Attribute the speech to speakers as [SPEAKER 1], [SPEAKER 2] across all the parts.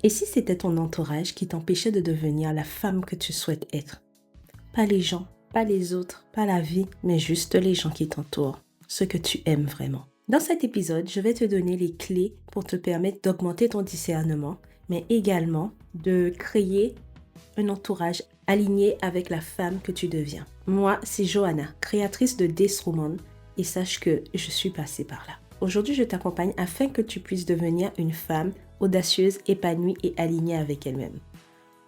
[SPEAKER 1] Et si c'était ton entourage qui t'empêchait de devenir la femme que tu souhaites être? Pas les gens, pas les autres, pas la vie, mais juste les gens qui t'entourent, ceux que tu aimes vraiment. Dans cet épisode, je vais te donner les clés pour te permettre d'augmenter ton discernement, mais également de créer un entourage aligné avec la femme que tu deviens. Moi, c'est Johanna, créatrice de This Woman, et sache que je suis passée par là. Aujourd'hui, je t'accompagne afin que tu puisses devenir une femme audacieuse, épanouie et alignée avec elle-même.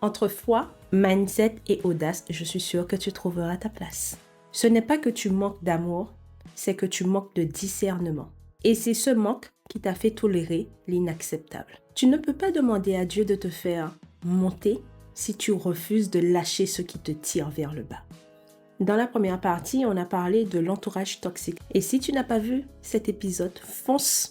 [SPEAKER 1] Entre foi, mindset et audace, je suis sûre que tu trouveras ta place. Ce n'est pas que tu manques d'amour, c'est que tu manques de discernement. Et c'est ce manque qui t'a fait tolérer l'inacceptable. Tu ne peux pas demander à Dieu de te faire monter si tu refuses de lâcher ce qui te tire vers le bas. Dans la première partie, on a parlé de l'entourage toxique. Et si tu n'as pas vu cet épisode, fonce!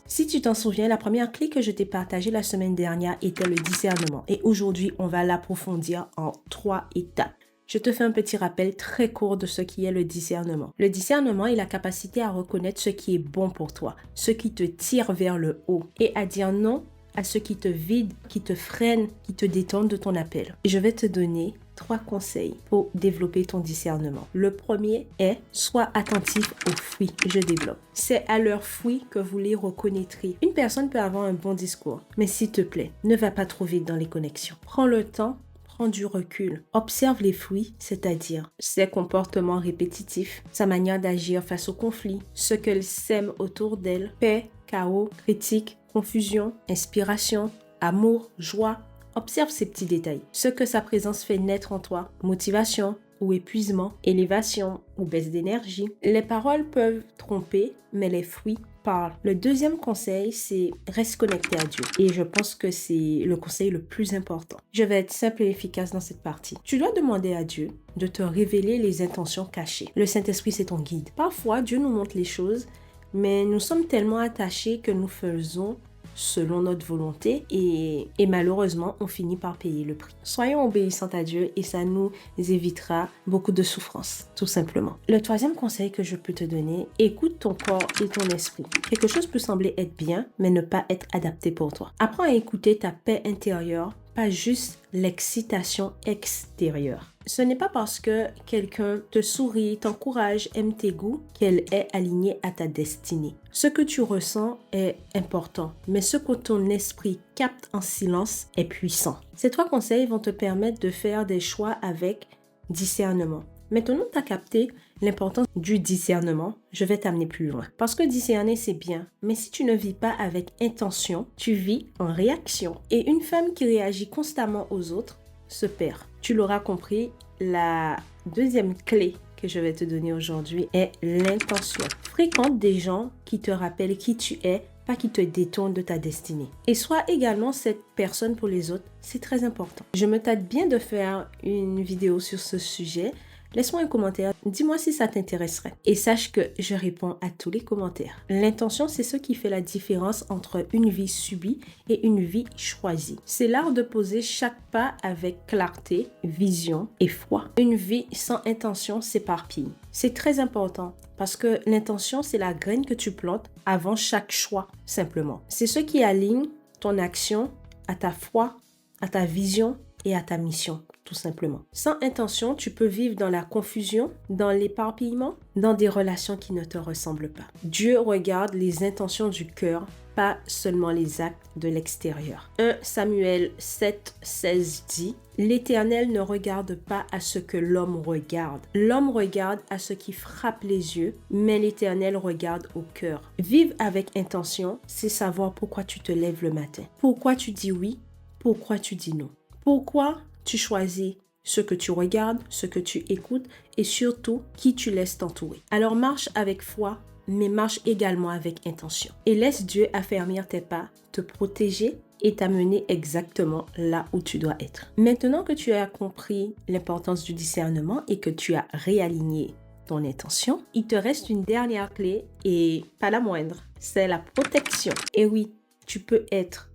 [SPEAKER 1] Si tu t'en souviens, la première clé que je t'ai partagée la semaine dernière était le discernement. Et aujourd'hui, on va l'approfondir en 3 étapes. Je te fais un petit rappel très court de ce qui est le discernement. Le discernement est la capacité à reconnaître ce qui est bon pour toi, ce qui te tire vers le haut et à dire non à ce qui te vide, qui te freine, qui te détourne de ton appel. Je vais te donner 3 conseils pour développer ton discernement. Le premier est, sois attentif aux fruits. Je développe. C'est à leurs fruits que vous les reconnaîtrez. Une personne peut avoir un bon discours, mais s'il te plaît, ne va pas trop vite dans les connexions. Prends le temps, prends du recul. Observe les fruits, c'est-à-dire ses comportements répétitifs, sa manière d'agir face au conflit, ce qu'elle sème autour d'elle, paix, chaos, critique, confusion, inspiration, amour, joie. Observe ces petits détails. Ce que sa présence fait naître en toi, motivation ou épuisement, élévation ou baisse d'énergie. Les paroles peuvent tromper, mais les fruits parlent. Le deuxième conseil, c'est reste connecté à Dieu. Et je pense que c'est le conseil le plus important. Je vais être simple et efficace dans cette partie. Tu dois demander à Dieu de te révéler les intentions cachées. Le Saint-Esprit, c'est ton guide. Parfois, Dieu nous montre les choses, mais nous sommes tellement attachés que nous faisons selon notre volonté et malheureusement, on finit par payer le prix. Soyons obéissants à Dieu et ça nous évitera beaucoup de souffrance, tout simplement. Le troisième conseil que je peux te donner, écoute ton corps et ton esprit. Quelque chose peut sembler être bien, mais ne pas être adapté pour toi. Apprends à écouter ta paix intérieure, pas juste l'excitation extérieure. Ce n'est pas parce que quelqu'un te sourit, t'encourage, aime tes goûts qu'elle est alignée à ta destinée. Ce que tu ressens est important, mais ce que ton esprit capte en silence est puissant. Ces 3 conseils vont te permettre de faire des choix avec discernement. Maintenant que tu as capté l'importance du discernement, je vais t'amener plus loin. Parce que discerner, c'est bien, mais si tu ne vis pas avec intention, tu vis en réaction. Et une femme qui réagit constamment aux autres se perd. Tu l'auras compris, la deuxième clé que je vais te donner aujourd'hui est l'intention. Fréquente des gens qui te rappellent qui tu es, pas qui te détournent de ta destinée. Et sois également cette personne pour les autres, c'est très important. Je me tâte bien de faire une vidéo sur ce sujet. Laisse-moi un commentaire, dis-moi si ça t'intéresserait. Et sache que je réponds à tous les commentaires. L'intention, c'est ce qui fait la différence entre une vie subie et une vie choisie. C'est l'art de poser chaque pas avec clarté, vision et foi. Une vie sans intention s'éparpille. C'est très important parce que l'intention, c'est la graine que tu plantes avant chaque choix, simplement. C'est ce qui aligne ton action à ta foi, à ta vision et à ta mission. Tout simplement. Sans intention, tu peux vivre dans la confusion, dans l'éparpillement, dans des relations qui ne te ressemblent pas. Dieu regarde les intentions du cœur, pas seulement les actes de l'extérieur. 1 Samuel 7:16 dit « L'Éternel ne regarde pas à ce que l'homme regarde. L'homme regarde à ce qui frappe les yeux, mais l'Éternel regarde au cœur. » Vivre avec intention, c'est savoir pourquoi tu te lèves le matin. Pourquoi tu dis oui, pourquoi tu dis non. Pourquoi tu choisis ce que tu regardes, ce que tu écoutes et surtout qui tu laisses t'entourer. Alors marche avec foi, mais marche également avec intention. Et laisse Dieu affermir tes pas, te protéger et t'amener exactement là où tu dois être. Maintenant que tu as compris l'importance du discernement et que tu as réaligné ton intention, il te reste une dernière clé et pas la moindre, c'est la protection. Et oui, tu peux être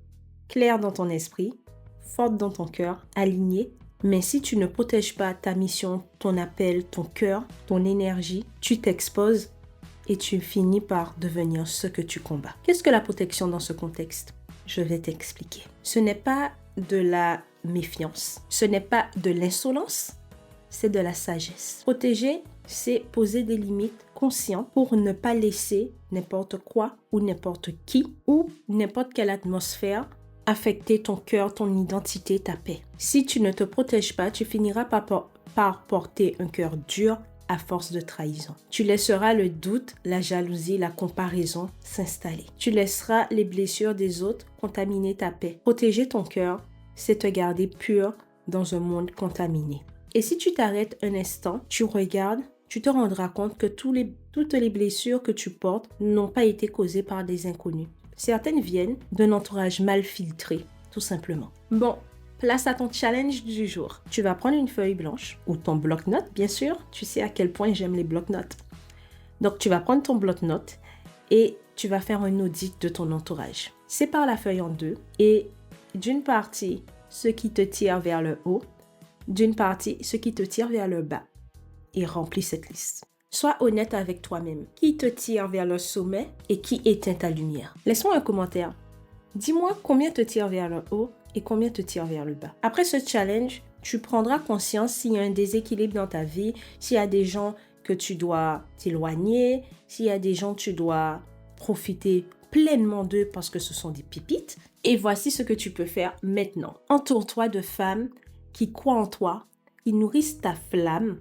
[SPEAKER 1] clair dans ton esprit, forte dans ton cœur, alignée. Mais si tu ne protèges pas ta mission, ton appel, ton cœur, ton énergie, tu t'exposes et tu finis par devenir ce que tu combats. Qu'est-ce que la protection dans ce contexte? Je vais t'expliquer. Ce n'est pas de la méfiance, ce n'est pas de l'insolence, c'est de la sagesse. Protéger, c'est poser des limites conscientes pour ne pas laisser n'importe quoi ou n'importe qui ou n'importe quelle atmosphère affecter ton cœur, ton identité, ta paix. Si tu ne te protèges pas, tu finiras par porter un cœur dur à force de trahison. Tu laisseras le doute, la jalousie, la comparaison s'installer. Tu laisseras les blessures des autres contaminer ta paix. Protéger ton cœur, c'est te garder pur dans un monde contaminé. Et si tu t'arrêtes un instant, tu regardes, tu te rendras compte que toutes les blessures que tu portes n'ont pas été causées par des inconnus. Certaines viennent d'un entourage mal filtré, tout simplement. Bon, place à ton challenge du jour. Tu vas prendre une feuille blanche ou ton bloc-notes, bien sûr. Tu sais à quel point j'aime les bloc-notes. Donc, tu vas prendre ton bloc-notes et tu vas faire un audit de ton entourage. Sépare la feuille en deux et d'une partie, ce qui te tire vers le haut, d'une partie, ce qui te tire vers le bas. Et remplis cette liste. Sois honnête avec toi-même. Qui te tire vers le sommet et qui éteint ta lumière? Laisse-moi un commentaire. Dis-moi combien te tire vers le haut et combien te tire vers le bas. Après ce challenge, tu prendras conscience s'il y a un déséquilibre dans ta vie, s'il y a des gens que tu dois t'éloigner, s'il y a des gens que tu dois profiter pleinement d'eux parce que ce sont des pépites. Et voici ce que tu peux faire maintenant. Entoure-toi de femmes qui croient en toi, qui nourrissent ta flamme,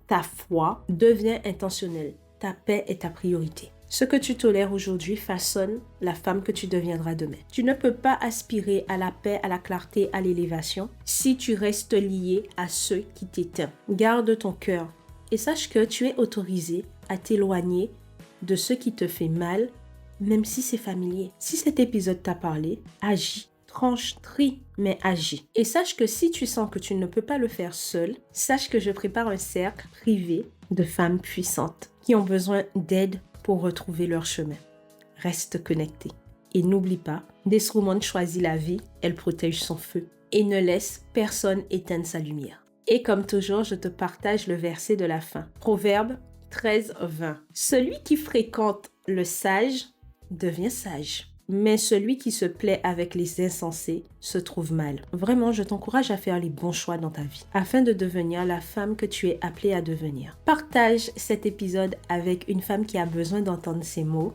[SPEAKER 1] ta foi, deviens intentionnel. Ta paix est ta priorité. Ce que tu tolères aujourd'hui façonne la femme que tu deviendras demain. Tu ne peux pas aspirer à la paix, à la clarté, à l'élévation si tu restes lié à ceux qui t'éteignent. Garde ton cœur et sache que tu es autorisé à t'éloigner de ce qui te fait mal, même si c'est familier. Si cet épisode t'a parlé, agis. Tranche, trie, mais agis. Et sache que si tu sens que tu ne peux pas le faire seul, sache que je prépare un cercle privé de femmes puissantes qui ont besoin d'aide pour retrouver leur chemin. Reste connecté. Et n'oublie pas, This Woman choisit la vie, elle protège son feu et ne laisse personne éteindre sa lumière. Et comme toujours, je te partage le verset de la fin. Proverbe 13:20. Celui qui fréquente le sage devient sage. Mais celui qui se plaît avec les insensés se trouve mal. Vraiment, je t'encourage à faire les bons choix dans ta vie afin de devenir la femme que tu es appelée à devenir. Partage cet épisode avec une femme qui a besoin d'entendre ces mots.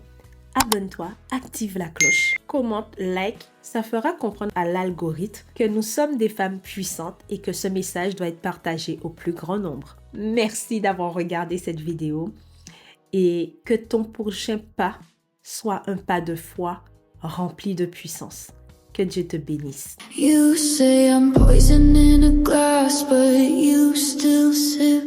[SPEAKER 1] Abonne-toi, active la cloche, commente, like. Ça fera comprendre à l'algorithme que nous sommes des femmes puissantes et que ce message doit être partagé au plus grand nombre. Merci d'avoir regardé cette vidéo et que ton prochain pas soit un pas de foi rempli de puissance. Que Dieu te bénisse. You say I'm poison in a glass, but you still sip.